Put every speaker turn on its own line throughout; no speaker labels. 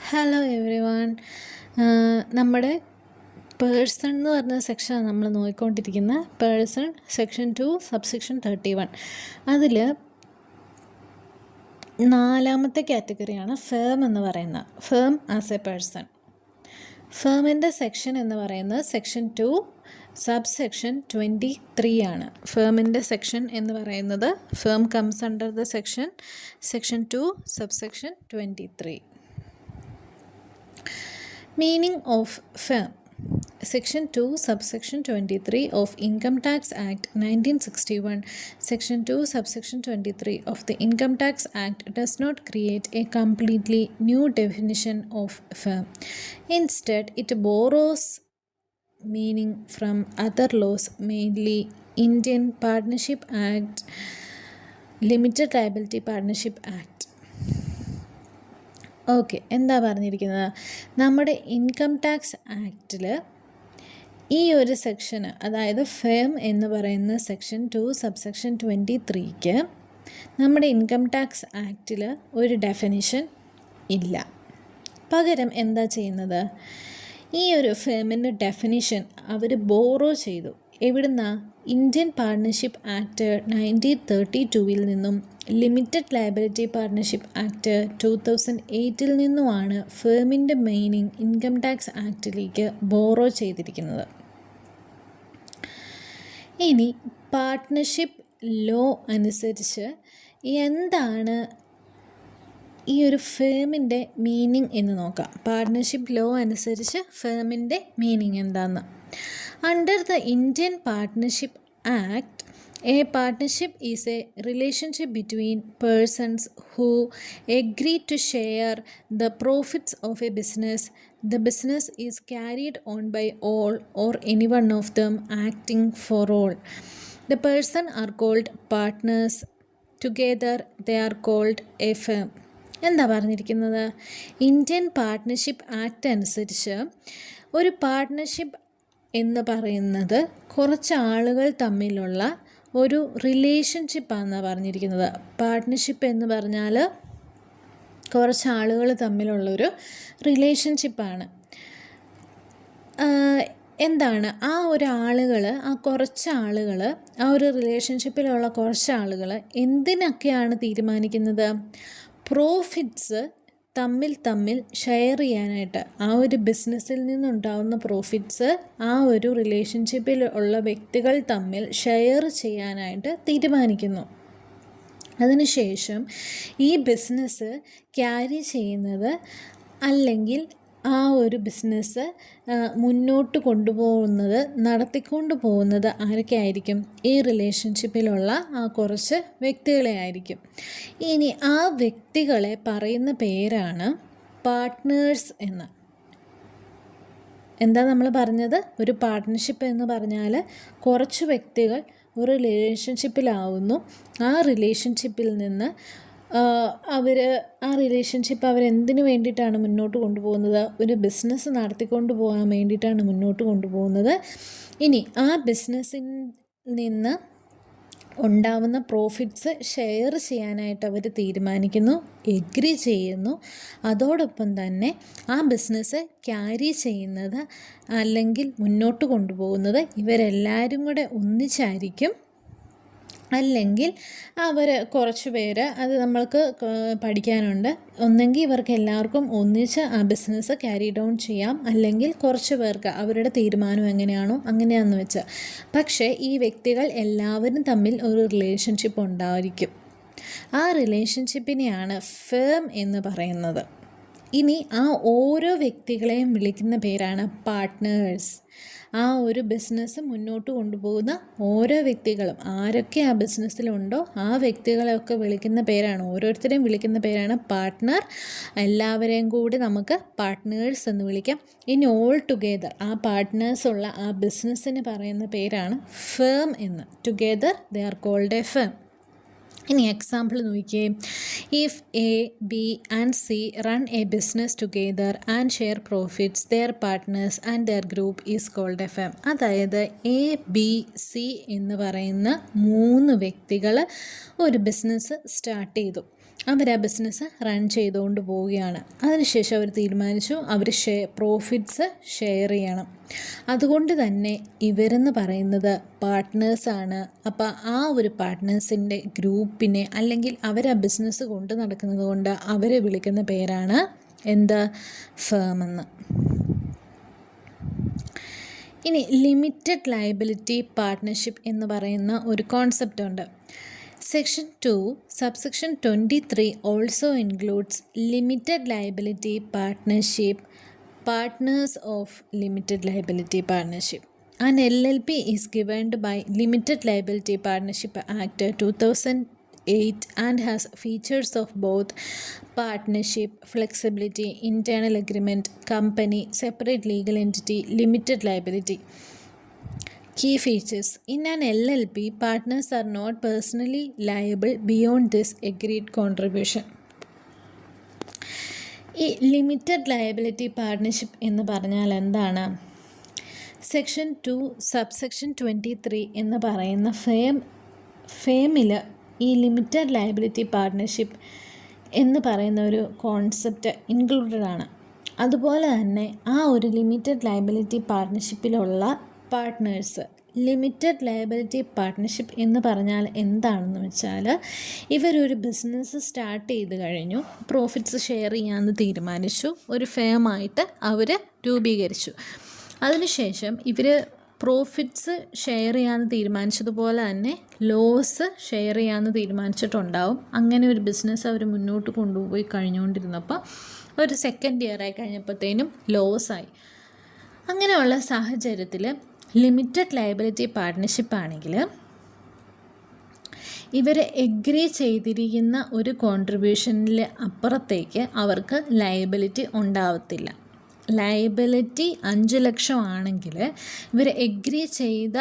Hello every one. നമ്മുടെ person എന്ന് പറഞ്ഞ സെക്ഷനാണ് നമ്മൾ നോക്കിക്കൊണ്ടിരിക്കുന്ന പേഴ്സൺ സെക്ഷൻ 2 സബ്സെക്ഷൻ 31. അതിൽ നാലാമത്തെ കാറ്റഗറിയാണ് ഫേം എന്ന് പറയുന്നത്. Firm as a person. ഫേമിൻ്റെ സെക്ഷൻ എന്ന് പറയുന്നത് സെക്ഷൻ 2 സബ്സെക്ഷൻ 23 ആണ്. ഫേമിൻ്റെ സെക്ഷൻ എന്ന് പറയുന്നത് firm comes under the section 2 subsection 23. Meaning of firm. Section 2 subsection 23 of Income Tax Act 1961, Section 2 subsection 23 of the Income Tax Act does not create a completely new definition of firm. Instead, it borrows meaning from other laws, mainly Indian Partnership Act, Limited Liability Partnership Act. Okay, എന്താ പറഞ്ഞിരിക്കുന്നത്? നമ്മുടെ income tax ആക്റ്റിൽ ഈ ഒരു സെക്ഷന്, അതായത് firm എന്ന് പറയുന്ന section 2 subsection 23ക്ക് നമ്മുടെ income tax ആക്റ്റിൽ ഒരു ഡെഫിനിഷൻ ഇല്ല. പകരം എന്താ ചെയ്യുന്നത്? ഈ ഒരു ഫേമിൻ്റെ ഡെഫിനിഷൻ അവർ ബോറോ ചെയ്തു. എവിടുന്നാ? ഇന്ത്യൻ പാർട്ണർഷിപ്പ് ആക്ട് 1932 നിന്നും ലിമിറ്റഡ് ലയബിലിറ്റി പാർട്ണർഷിപ്പ് ആക്ട് 2008 നിന്നുമാണ് ഫേമിൻ്റെ മീനിങ് ഇൻകം ടാക്സ് ആക്റ്റിലേക്ക് ബോറോ ചെയ്തിരിക്കുന്നത്. ഇനി പാർട്ട്ണർഷിപ്പ് ലോ അനുസരിച്ച് എന്താണ് ഈ ഒരു ഫേമിൻ്റെ മീനിങ് എന്ന് നോക്കാം. പാർട്ട്ണർഷിപ്പ് ലോ അനുസരിച്ച് ഫേമിൻ്റെ മീനിങ് എന്താണെന്ന്. Under the Indian partnership act, a partnership is a relationship between persons who agree to share the profits of a business. The business is carried on by all or any one of them acting for all. The person are called partners. Together they are called a firm. എന്താ പറഞ്ഞിരിക്കുന്നത്? Indian partnership act അനുസരിച്ച് ഒരു partnership എന്ന് പറയുന്നത് കുറച്ച് ആളുകൾ തമ്മിലുള്ള ഒരു റിലേഷൻഷിപ്പാണെന്നാണ് പറഞ്ഞിരിക്കുന്നത്. പാർട്ട്ണർഷിപ്പ് എന്ന് പറഞ്ഞാൽ കുറച്ച് ആളുകൾ തമ്മിലുള്ളൊരു റിലേഷൻഷിപ്പാണ്. എന്താണ് ആ ഒരു ആളുകൾ, ആ കുറച്ച് ആളുകൾ, ആ ഒരു റിലേഷൻഷിപ്പിലുള്ള കുറച്ച് ആളുകൾ എന്തിനൊക്കെയാണ് തീരുമാനിക്കുന്നത്? പ്രോഫിറ്റ്സ് തമ്മിൽ ഷെയർ ചെയ്യാനായിട്ട്, ആ ഒരു ബിസിനസ്സിൽ നിന്നുണ്ടാകുന്ന പ്രോഫിറ്റ്സ് ആ ഒരു റിലേഷൻഷിപ്പിൽ ഉള്ള വ്യക്തികൾ തമ്മിൽ ഷെയർ ചെയ്യാനായിട്ട് തീരുമാനിക്കുന്നു. അതിനുശേഷം ഈ ബിസിനസ് ക്യാരി ചെയ്യുന്നത്, അല്ലെങ്കിൽ ആ ഒരു ബിസിനസ് മുന്നോട്ട് കൊണ്ടുപോകുന്നത്, നടത്തിക്കൊണ്ട് പോകുന്നത് ആരൊക്കെ ആയിരിക്കും? ഈ റിലേഷൻഷിപ്പിലുള്ള ആ കുറച്ച് വ്യക്തികളെ ആയിരിക്കും. ഇനി ആ വ്യക്തികളെ പറയുന്ന പേരാണ് പാർട്ട്നേഴ്സ് എന്ന്. എന്താ നമ്മൾ പറഞ്ഞത്? ഒരു പാർട്ട്ണർഷിപ്പ് എന്ന് പറഞ്ഞാൽ കുറച്ച് വ്യക്തികൾ ഒരു റിലേഷൻഷിപ്പിലാവുന്നു. ആ റിലേഷൻഷിപ്പിൽ നിന്ന് ആ റിലേഷൻഷിപ്പ് അവരെന്തിനു വേണ്ടിയിട്ടാണ് മുന്നോട്ട് കൊണ്ടുപോകുന്നത്? ഒരു ബിസിനസ് നടത്തിക്കൊണ്ട് പോകാൻ വേണ്ടിയിട്ടാണ് മുന്നോട്ട് കൊണ്ടുപോകുന്നത്. ഇനി ആ ബിസിനസ്സിൽ നിന്ന് ഉണ്ടാവുന്ന പ്രോഫിറ്റ്സ് ഷെയർ ചെയ്യാനായിട്ട് അവർ തീരുമാനിക്കുന്നു, എഗ്രി ചെയ്യുന്നു. അതോടൊപ്പം തന്നെ ആ ബിസിനസ് ക്യാരി ചെയ്യുന്നത് അല്ലെങ്കിൽ മുന്നോട്ട് കൊണ്ടുപോകുന്നത് ഇവരെല്ലാവരും കൂടെ ഒന്നിച്ചായിരിക്കും. അല്ലെങ്കിൽ അവർ കുറച്ച് പേര്, അത് നമ്മൾക്ക് പഠിക്കാനുണ്ട്. ഒന്നെങ്കിൽ ഇവർക്ക് എല്ലാവർക്കും ഒന്നിച്ച് ആ ബിസിനസ് ക്യാരി ഡൗൺ ചെയ്യാം, അല്ലെങ്കിൽ കുറച്ച് പേർക്ക് അവരുടെ തീരുമാനം എങ്ങനെയാണോ അങ്ങനെയാണെന്ന് വെച്ച്. പക്ഷേ ഈ വ്യക്തികൾ എല്ലാവരും തമ്മിൽ ഒരു റിലേഷൻഷിപ്പ് ഉണ്ടായിരിക്കും. ആ റിലേഷൻഷിപ്പിനെയാണ് ഫേം എന്ന് പറയുന്നത്. ഇനി ആ ഓരോ വ്യക്തികളെയും വിളിക്കുന്ന പേരാണ് പാർട്ട്നേഴ്സ്. ആ ഒരു ബിസിനസ് മുന്നോട്ട് കൊണ്ടുപോകുന്ന ഓരോ വ്യക്തികളും, ആരൊക്കെ ആ ബിസിനസ്സിലുണ്ടോ ആ വ്യക്തികളെയൊക്കെ വിളിക്കുന്ന പേരാണ്, ഓരോരുത്തരെയും വിളിക്കുന്ന പേരാണ് പാർട്ട്ണർ. എല്ലാവരെയും കൂടി നമുക്ക് പാർട്ട്നേഴ്സ് എന്ന് വിളിക്കാം. ഇനി ഓൾ ടുഗെദർ ആ പാർട്ട്നേഴ്സുള്ള ആ ബിസിനസ്സിന് പറയുന്ന പേരാണ് ഫേം എന്ന്. Together they are called A firm. ഇനി എക്സാമ്പിൾ നോക്കിയേ. If A, B and C run a business together and share profits, there partners and their group is called A firm. അതായത് A, B, C എന്ന് പറയുന്ന 3 വ്യക്തികൾ ഒരു business start ചെയ്തു. അവർ ആ business run ചെയ്തുകൊണ്ട് പോവുകയാണ്. അതിനുശേഷം അവർ തീരുമാനിച്ചു അവർ പ്രോഫിറ്റ്സ് ഷെയർ ചെയ്യണം. അതുകൊണ്ട് തന്നെ ഇവരെന്ന് പറയുന്നത് പാർട്ട്നേഴ്സാണ്. അപ്പോൾ ആ ഒരു പാർട്ട്നേഴ്സിൻ്റെ ഗ്രൂപ്പിനെ അല്ലെങ്കിൽ അവർ ആ ബിസിനസ് കൊണ്ട് നടക്കുന്നത് കൊണ്ട് അവരെ വിളിക്കുന്ന പേരാണ് എന്ത്? ഫേം എന്ന്. ഇനി ലിമിറ്റഡ് ലയബിലിറ്റി പാർട്ട്ണർഷിപ്പ് എന്ന് പറയുന്ന ഒരു കോൺസെപ്റ്റ് ഉണ്ട്. Section 2 subsection 23 also includes limited liability partnership, partners of limited liability partnership. An LLP is governed by Limited Liability Partnership Act 2008 and has features of both partnership, flexibility, internal agreement, company, separate legal entity, limited liability. Key features. In an LLP, partners are not personally liable beyond this agreed contribution. ഈ limited liability partnership എന്ന് പറഞ്ഞാൽ എന്താണ്? Section 2 subsection 23 എന്ന് പറയുന്ന ഫേമിൽ ഈ limited liability partnership എന്ന് പറയുന്ന ഒരു കോൺസെപ്റ്റ് ഇൻക്ലൂഡഡ് ആണ്. അതുപോലെ തന്നെ ആ ഒരു ലിമിറ്റഡ് ലയബിലിറ്റി പാർട്ട്ണർഷിപ്പിലുള്ള പാർട്ട്നേഴ്സ്, ലിമിറ്റഡ് ലയബിലിറ്റി പാർട്ട്ണർഷിപ്പ് എന്ന് പറഞ്ഞാൽ എന്താണെന്ന് വെച്ചാൽ ഇവരൊരു ബിസിനസ് സ്റ്റാർട്ട് ചെയ്ത് കഴിഞ്ഞു, പ്രോഫിറ്റ്സ് ഷെയർ ചെയ്യാമെന്ന് തീരുമാനിച്ചു, ഒരു ഫേമായിട്ട് അവർ രൂപീകരിച്ചു. അതിനുശേഷം ഇവർ പ്രോഫിറ്റ്സ് ഷെയർ ചെയ്യാമെന്ന് തീരുമാനിച്ചതുപോലെ തന്നെ ലോസ് ഷെയർ ചെയ്യാമെന്ന് തീരുമാനിച്ചിട്ടുണ്ടാവും. അങ്ങനെ ഒരു ബിസിനസ് അവർ മുന്നോട്ട് കൊണ്ടുപോയി കഴിഞ്ഞുകൊണ്ടിരുന്നപ്പോൾ ഒരു സെക്കൻഡ് ഇയർ ആയി കഴിഞ്ഞപ്പോഴത്തേനും ലോസായി. അങ്ങനെയുള്ള സാഹചര്യത്തിൽ ലിമിറ്റഡ് ലയബിലിറ്റി പാർട്ട്ണർഷിപ്പ് ആണെങ്കിൽ ഇവർ എഗ്രി ചെയ്തിരിക്കുന്ന ഒരു കോൺട്രിബ്യൂഷനിൽ അപ്പുറത്തേക്ക് അവർക്ക് ലയബിലിറ്റി ഉണ്ടാവത്തില്ല. ലയബിലിറ്റി 5 ലക്ഷം ആണെങ്കിൽ ഇവർ എഗ്രി ചെയ്ത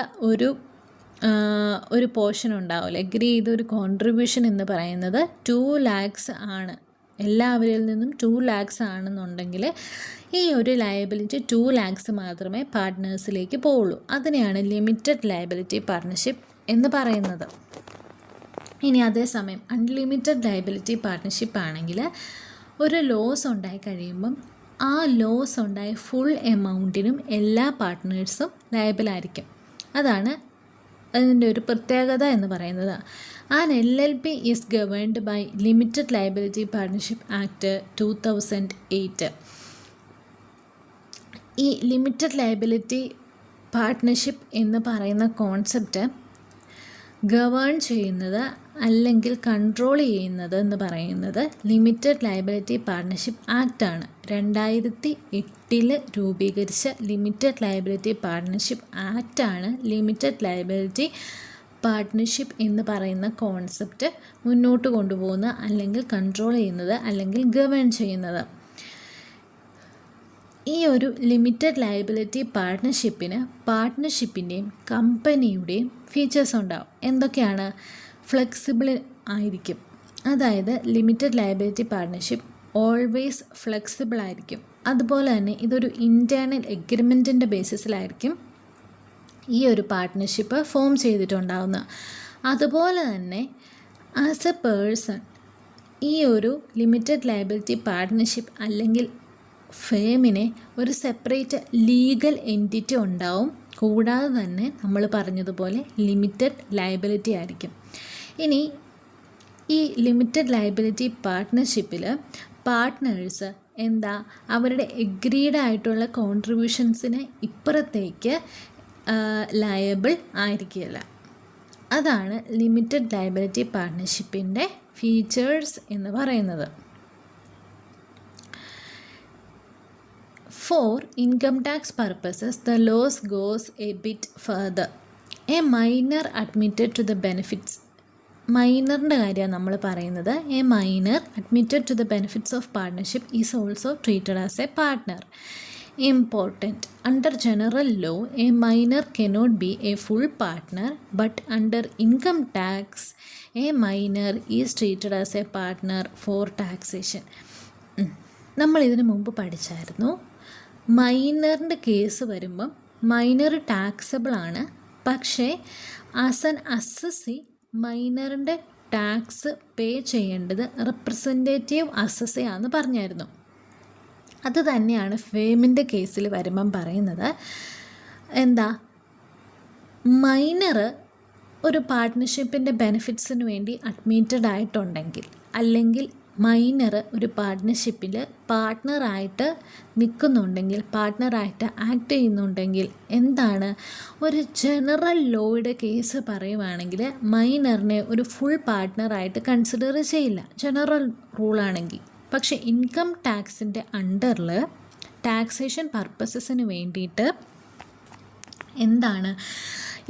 ഒരു പോർഷൻ ഉണ്ടാവില്ല. എഗ്രി ചെയ്ത ഒരു കോൺട്രിബ്യൂഷൻ എന്ന് പറയുന്നത് 2 lakhs ആണ്. എല്ലാവരിൽ നിന്നും 2 lakhs ആണെന്നുണ്ടെങ്കിൽ ഈ ഒരു ലയബിലിറ്റി 2 lakhs മാത്രമേ പാർട്ട്നേഴ്സിലേക്ക് പോവുള്ളൂ. അതിനെയാണ് ലിമിറ്റഡ് ലയബിലിറ്റി പാർട്ട്ണർഷിപ്പ് എന്ന് പറയുന്നത്. ഇനി അതേസമയം അൺലിമിറ്റഡ് ലയബിലിറ്റി പാർട്ട്ണർഷിപ്പ് ആണെങ്കിൽ ഒരു ലോസ് ഉണ്ടായി കഴിയുമ്പം ആ ലോസ് ഉണ്ടായ ഫുൾ എമൗണ്ടിനും എല്ലാ പാർട്ട്നേഴ്സും ലയബിളായിരിക്കും. അതാണ് അതിൻ്റെ ഒരു പ്രത്യേകത എന്ന് പറയുന്നത്. An LLP is governed by Limited Liability Partnership Act 2008. ഈ ലിമിറ്റഡ് ലയബിലിറ്റി പാർട്ട്ണർഷിപ്പ് എന്ന് പറയുന്ന കോൺസെപ്റ്റ് ഗവേൺ ചെയ്യുന്നത് അല്ലെങ്കിൽ കൺട്രോൾ ചെയ്യുന്നത് എന്ന് പറയുന്നത് ലിമിറ്റഡ് ലയബിലിറ്റി പാർട്ട്ണർഷിപ്പ് ആക്റ്റ് ആണ്. 2008 രൂപീകരിച്ച ലിമിറ്റഡ് ലയബിലിറ്റി പാർട്ട്ണർഷിപ്പ് ആക്റ്റാണ് ലിമിറ്റഡ് ലയബിലിറ്റി പാർട്ട്ണർഷിപ്പ് എന്ന് പറയുന്ന കോൺസെപ്റ്റ് മുന്നോട്ട് കൊണ്ടുപോകുന്ന അല്ലെങ്കിൽ കൺട്രോൾ ചെയ്യുന്നത് അല്ലെങ്കിൽ ഗവേൺ ചെയ്യുന്നത്. ഈ ഒരു ലിമിറ്റഡ് ലയബിലിറ്റി പാർട്ട്ണർഷിപ്പിൻ്റെയും കമ്പനിയുടെയും ഫീച്ചേഴ്സ് ഉണ്ടാവും. എന്തൊക്കെയാണ്? ഫ്ലെക്സിബിൾ ആയിരിക്കും. അതായത് limited liability partnership always flexible ആയിരിക്കും. അതുപോലെ തന്നെ ഇതൊരു ഇൻറ്റേർണൽ എഗ്രിമെൻറ്റിൻ്റെ ബേസിസിലായിരിക്കും ഈ ഒരു പാർട്ട്ണർഷിപ്പ് ഫോം ചെയ്തിട്ടുണ്ടാവുന്നത്. അതുപോലെ തന്നെ ആസ് എ പേഴ്സൺ ഈ ഒരു ലിമിറ്റഡ് ലയബിലിറ്റി പാർട്ട്ണർഷിപ്പ് അല്ലെങ്കിൽ ഫേമിനെ ഒരു സെപ്പറേറ്റ് ലീഗൽ എൻറ്റിറ്റി ഉണ്ടാവും. കൂടാതെ തന്നെ നമ്മൾ പറഞ്ഞതുപോലെ ലിമിറ്റഡ് ലയബിലിറ്റി ആയിരിക്കും. ഇനി ഈ ലിമിറ്റഡ് ലയബിലിറ്റി പാർട്ട്ണർഷിപ്പിൽ പാർട്ട്നേഴ്സ് അവരുടെ എഗ്രീഡ് ആയിട്ടുള്ള കോൺട്രിബ്യൂഷൻസിന് ഇപ്പുറത്തേക്ക് ലയബിൾ ആയിരിക്കില്ല. അതാണ് ലിമിറ്റഡ് ലയബിലിറ്റി പാർട്ട്ണർഷിപ്പിൻ്റെ ഫീച്ചേഴ്സ് എന്ന് പറയുന്നത്. For income tax purposes, the laws goes a bit further. A minor admitted to the benefits. മൈനറിൻ്റെ കാര്യമാണ് നമ്മൾ പറയുന്നത്. A minor admitted to the benefits of partnership is also treated as a partner. Important. Under general law, a minor cannot be a full partner, but under income tax, a minor is treated as a partner for taxation. നമ്മൾ ഇതിനു മുമ്പ് പഠിച്ചായിരുന്നു. മൈനറിൻ്റെ case വരുമ്പം minor taxable ആണ്. പക്ഷേ as an assessee മൈനറിൻ്റെ tax pay ചെയ്യേണ്ടത് റെപ്രസെൻറ്റേറ്റീവ് അസസ്സയാണെന്ന് പറഞ്ഞായിരുന്നു. അത് തന്നെയാണ് ഫേമിൻ്റെ കേസിൽ വരുമ്പം പറയുന്നത്. എന്താ, മൈനർ ഒരു പാർട്ട്ണർഷിപ്പിൻ്റെ ബെനിഫിറ്റ്സിന് വേണ്ടി അഡ്മിറ്റഡ് ആയിട്ടുണ്ടെങ്കിൽ, അല്ലെങ്കിൽ മൈനർ ഒരു പാർട്ട്ണർഷിപ്പിൽ പാർട്ട്ണറായിട്ട് നിൽക്കുന്നുണ്ടെങ്കിൽ, പാർട്ട്ണറായിട്ട് ആക്ട് ചെയ്യുന്നുണ്ടെങ്കിൽ, എന്താണ്, ഒരു ജനറൽ ലോയുടെ കേസ് പറയുവാണെങ്കിൽ മൈനറിനെ ഒരു ഫുൾ പാർട്ട്ണറായിട്ട് കൺസിഡർ ചെയ്യില്ല, ജനറൽ റൂളാണെങ്കിൽ. പക്ഷേ ഇൻകം ടാക്സിൻ്റെ അണ്ടറിൽ ടാക്സേഷൻ പർപ്പസസിന് വേണ്ടിയിട്ട് എന്താണ്,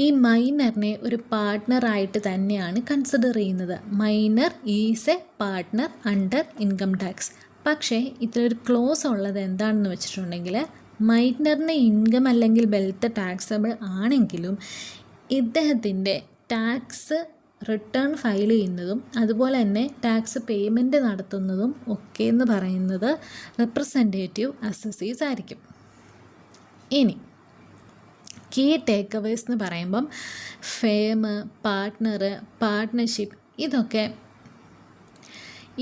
ഈ മൈനറിനെ ഒരു പാർട്ട്ണറായിട്ട് തന്നെയാണ് കൺസിഡർ ചെയ്യുന്നത്. Minor is A partner under income tax. പക്ഷേ ഇതിലൊരു ക്ലോസ് ഉള്ളത് എന്താണെന്ന് വെച്ചിട്ടുണ്ടെങ്കിൽ, മൈനറിന് ഇൻകം അല്ലെങ്കിൽ വെൽത്ത് ടാക്സബിൾ ആണെങ്കിലും ഇദ്ദേഹത്തിൻ്റെ ടാക്സ് റിട്ടേൺ ഫയൽ ചെയ്യുന്നതും അതുപോലെ തന്നെ ടാക്സ് പേയ്മെൻറ്റ് നടത്തുന്നതും ഒക്കെ എന്ന് പറയുന്നത് റെപ്രസെൻറ്റേറ്റീവ് അസസ്സീസ് ആയിരിക്കും. ഇനി കീ ടേക്ക് അവേഴ്സ് എന്ന് പറയുമ്പം ഫേം, പാർട്ട്ണർ, പാർട്ട്ണർഷിപ്പ് ഇതൊക്കെ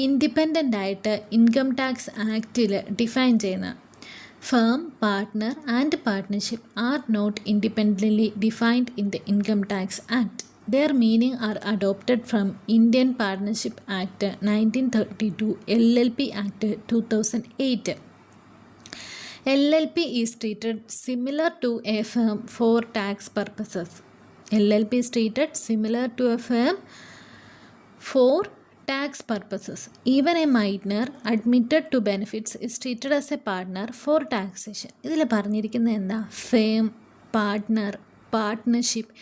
ഇൻഡിപെൻഡൻ്റ് ആയിട്ട് ഇൻകം ടാക്സ് ആക്റ്റിൽ ഡിഫൈൻ ചെയ്യുന്ന. Firm, partner and partnership are not independently defined in the income tax act. Their meaning are adopted from Indian Partnership Act 1932, LLP Act 2008. LLP is treated similar to a firm for tax purposes. LLP is treated similar to a firm for tax purposes. Even a minor admitted to benefits is treated as a partner for taxation. ഇതിൽ പറഞ്ഞിരിക്കുന്നത് എന്താ, firm, partner, partnership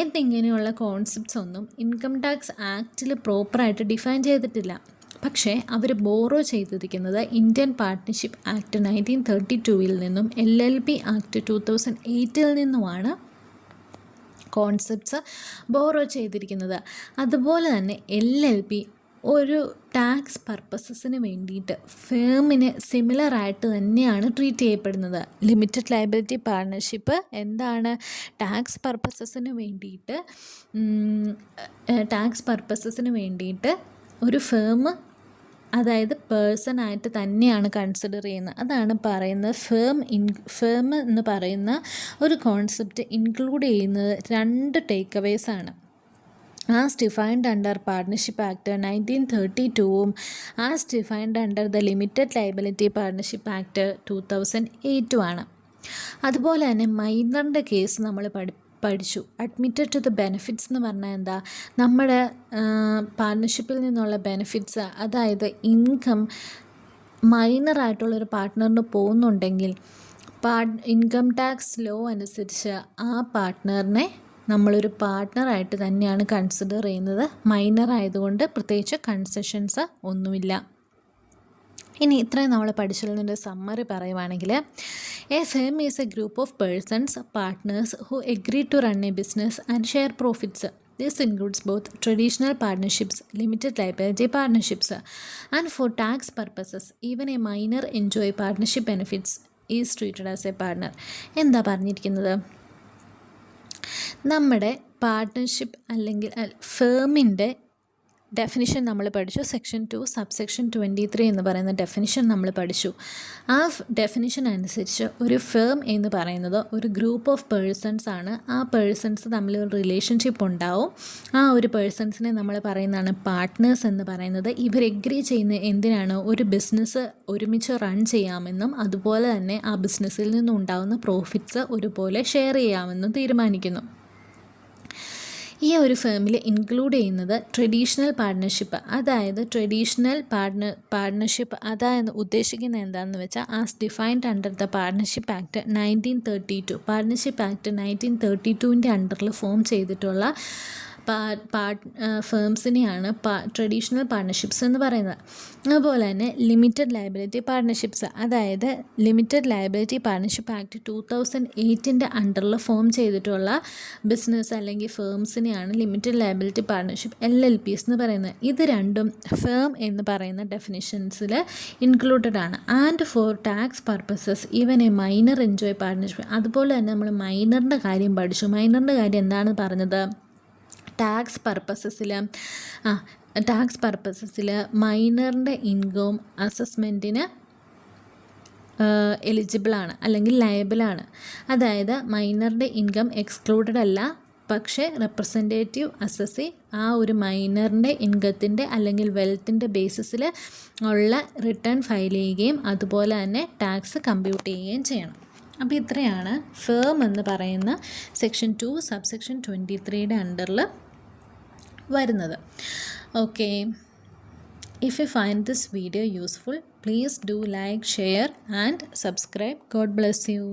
എന്നിങ്ങനെയുള്ള concepts ഒന്നും income tax ആക്റ്റിൽ പ്രോപ്പറായിട്ട് define ചെയ്തിട്ടില്ല. പക്ഷേ അവർ borrow ചെയ്തിരിക്കുന്നത് Indian partnership act 1932 നിന്നും LLP ആക്ട് 2008 നിന്നുമാണ് കോൺസെപ്റ്റ്സ് ബോറോ ചെയ്തിരിക്കുന്നത്. അതുപോലെ തന്നെ LLP ഒരു ടാക്സ് പർപ്പസസിന് വേണ്ടിയിട്ട് ഫേമിന് സിമിലറായിട്ട് തന്നെയാണ് ട്രീറ്റ് ചെയ്യപ്പെടുന്നത്. ലിമിറ്റഡ് ലയബിലിറ്റി പാർട്ണർഷിപ്പ് എന്താണ്, ടാക്സ് പർപ്പസസിന് വേണ്ടിയിട്ട് ഒരു ഫേം, അതായത് പേഴ്സൺ ആയിട്ട് തന്നെയാണ് കൺസിഡർ ചെയ്യുന്നത്. അതാണ് പറയുന്നത് ഫേം എന്ന് പറയുന്ന ഒരു കോൺസെപ്റ്റ് ഇൻക്ലൂഡ് ചെയ്യുന്നത് 2 ടേക്ക് അവേസാണ്. As defined under partnership act 1932 as defined under the limited liability partnership act 2008 ആണ്. അതുപോലെ തന്നെ മൈനറിൻ്റെ കേസ് നമ്മൾ പഠിച്ചു. അഡ്മിറ്റഡ് ടു ദ ബെനിഫിറ്റ്സ് എന്ന് പറഞ്ഞാൽ എന്താ, നമ്മുടെ പാർട്ട്ണർഷിപ്പിൽ നിന്നുള്ള ബെനിഫിറ്റ്സ്, അതായത് ഇൻകം മൈനറായിട്ടുള്ളൊരു പാർട്ട്ണറിന് പോകുന്നുണ്ടെങ്കിൽ ഇൻകം ടാക്സ് ലോ അനുസരിച്ച് ആ പാർട്ട്ണറിനെ നമ്മളൊരു പാർട്ട്ണറായിട്ട് തന്നെയാണ് കൺസിഡർ ചെയ്യുന്നത്. മൈനർ ആയതുകൊണ്ട് പ്രത്യേകിച്ച് കൺസെഷൻസ് ഒന്നുമില്ല. ഇനി ഇത്രയും നമ്മൾ പഠിച്ചതിൻ്റെ സമ്മറി പറയുവാണെങ്കിൽ, a firm is a group of persons, partners who agree to run a business and share profits. This includes both traditional partnerships, limited liability partnerships, and for tax purposes, even a minor enjoy partnership benefits is treated as a partner. എന്താ പറഞ്ഞിരിക്കുന്നത്, നമ്മുടെ partnership അല്ലെങ്കിൽ ഫേമിൻ്റെ definition നമ്മൾ പഠിച്ചു. Section 2 subsection 23 എന്ന് പറയുന്ന definition നമ്മൾ പഠിച്ചു. ആ ഡെഫിനിഷൻ അനുസരിച്ച് ഒരു ഫേം എന്ന് പറയുന്നത് ഒരു ഗ്രൂപ്പ് ഓഫ് പേഴ്സൺസ് ആണ്. ആ പേഴ്സൺസ് തമ്മിൽ ഒരു റിലേഷൻഷിപ്പ് ഉണ്ടാവും. ആ ഒരു പേഴ്സൺസിനെ നമ്മൾ പറയുന്നതാണ് പാർട്ട്നേഴ്സ് എന്ന് പറയുന്നത്. ഇവർ എഗ്രി ചെയ്യുന്ന എന്തിനാണ്, ഒരു ബിസിനസ് ഒരുമിച്ച് റൺ ചെയ്യാമെന്നും അതുപോലെ തന്നെ ആ ബിസിനസ്സിൽ നിന്നുണ്ടാകുന്ന പ്രോഫിറ്റ്സ് ഒരുപോലെ ഷെയർ ചെയ്യാമെന്നും തീരുമാനിക്കുന്നു. ഈ ഒരു ഫേമിൽ ഇൻക്ലൂഡ് ചെയ്യുന്നത് ട്രഡീഷണൽ പാർട്ട്ണർഷിപ്പ്. അതായത് ട്രഡീഷണൽ പാർട്ട്ണർഷിപ്പ് അതായത് ഉദ്ദേശിക്കുന്നത് എന്താണെന്ന് വെച്ചാൽ, as defined under the partnership act 1932. Partnership act 1932 അണ്ടറിൽ ഫോം ചെയ്തിട്ടുള്ള ഫേംസിനെയാണ് ട്രഡീഷണൽ പാർട്ട്ണർഷിപ്സ് എന്ന് പറയുന്നത്. അതുപോലെ തന്നെ ലിമിറ്റഡ് ലയബിലിറ്റി പാർട്ട്ണർഷിപ്സ്, അതായത് ലിമിറ്റഡ് ലയബിലിറ്റി പാർട്ട്ണർഷിപ്പ് ആക്ട് 2008 അണ്ടറിൽ ഫോം ചെയ്തിട്ടുള്ള ബിസിനസ് അല്ലെങ്കിൽ ഫേംസിനെയാണ് ലിമിറ്റഡ് ലയബിലിറ്റി പാർട്ട്ണർഷിപ്പ് LLPs എന്ന് പറയുന്നത്. ഇത് രണ്ടും ഫേം എന്ന് പറയുന്ന ഡെഫിനിഷൻസിൽ ഇൻക്ലൂഡഡ് ആണ്. And for tax purposes even a minor enjoy partnership. അതുപോലെ തന്നെ നമ്മൾ മൈനറിൻ്റെ കാര്യം പഠിച്ചു. മൈനറിൻ്റെ കാര്യം എന്താണ് പറഞ്ഞത്, ടാക്സ് പർപ്പസസിൽ ടാക്സ് പർപ്പസസിൽ മൈനറിൻ്റെ ഇൻകം അസസ്മെൻറ്റിന് എലിജിബിളാണ് അല്ലെങ്കിൽ ലയബിളാണ്. അതായത് മൈനറിൻ്റെ ഇൻകം എക്സ്ക്ലൂഡഡ് അല്ല, പക്ഷേ റെപ്രസെൻറ്റേറ്റീവ് അസസ്സി ആ ഒരു മൈനറിൻ്റെ ഇൻകത്തിൻ്റെ അല്ലെങ്കിൽ വെൽത്തിൻ്റെ ബേസിസിൽ ഉള്ള റിട്ടേൺ ഫയൽ ചെയ്യുകയും അതുപോലെ തന്നെ ടാക്സ് കമ്പ്യൂട്ട് ചെയ്യുകയും ചെയ്യണം. അപ്പോൾ ഇത്രയാണ് ഫേം എന്ന് പറയുന്ന സെക്ഷൻ 2 സബ്സെക്ഷൻ 23യുടെ അണ്ടറിൽ വരുന്നത്. Okay, if you find this video useful, please do like, share and subscribe. God bless you.